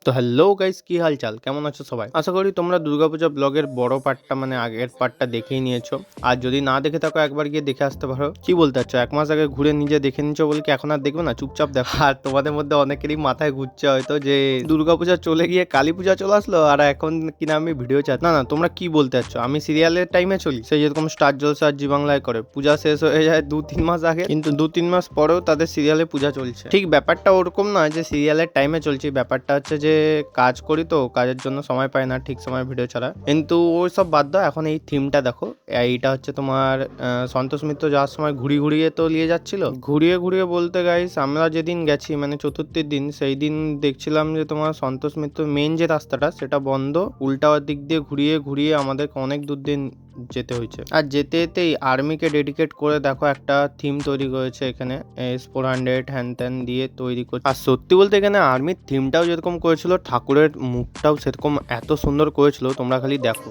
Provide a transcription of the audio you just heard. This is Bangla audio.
তো হ্যালো গাইস, কি হালচাল, কেমন আছো সবাই? আশা করি তোমরা দুর্গাপূজা ব্লগের বড় পার্টটা মানে আগের পার্টটা দেখেই নিয়েছো। আর যদি না দেখে থাকো একবার গিয়ে দেখে আসতে পারো। কি বলতে চাচ্ছ, এক মাস আগে ঘুরে নিজে দেখে নিচ্ছ বলে কি এখন আর দেখবে না? চুপচাপ দেখো। আর তোমাদের মধ্যে অনেকেরই মাথায় ঘুরছে হয়তো যে দুর্গাপূজা চলে গিয়ে কালী পূজা চলে আসলো আর এখন কিনা আমি ভিডিও চাই। না না, তোমরা কি বলতে চাচ্ছ? আমি সিরিয়ালের টাইমে চলি, সেই যেরকম স্টার জলসা আর জি বাংলায় করে পূজা শেষ হয়ে যায় 2-3 মাস আগে, কিন্তু 2-3 মাস পরেও তাদের সিরিয়ালে পূজা চলছে। ঠিক ব্যাপারটা ওরকম না যে সিরিয়ালের টাইমে চলছে, ব্যাপারটা হচ্ছে যে কাজ করি তো কাজের জন্য সময় পাই না ঠিক সময় ভিডিও ছাড়া। কিন্তু ওই সব বাদ দাও, এখন এই থিমটা দেখো। এইটা হচ্ছে তোমার সন্তোষ মিত্র যাওয়ার সময় ঘুরিয়ে তো নিয়ে যাচ্ছিল। ঘুরিয়ে বলতে গাইস, আমরা যেদিন গেছি মানে চতুর্থীর দিন, সেই দিন দেখছিলাম যে তোমার সন্তোষ মিত্র মেন যে রাস্তাটা সেটা বন্ধ, উল্টা দিক দিয়ে ঘুরিয়ে আমাদেরকে অনেক দূর দিন যেতে হয়েছে। আর যেতে যেতেই আর্মিকে ডেডিকেট করে দেখো একটা থিম তৈরি করেছে এখানে, S-400 হ্যান ত্যান দিয়ে তৈরি করছে। আর সত্যি বলতে এখানে আর্মির থিমটাও যেরকম করেছিল, ঠাকুরের মুখটাও সেরকম এত সুন্দর করেছিল, তোমরা খালি দেখো।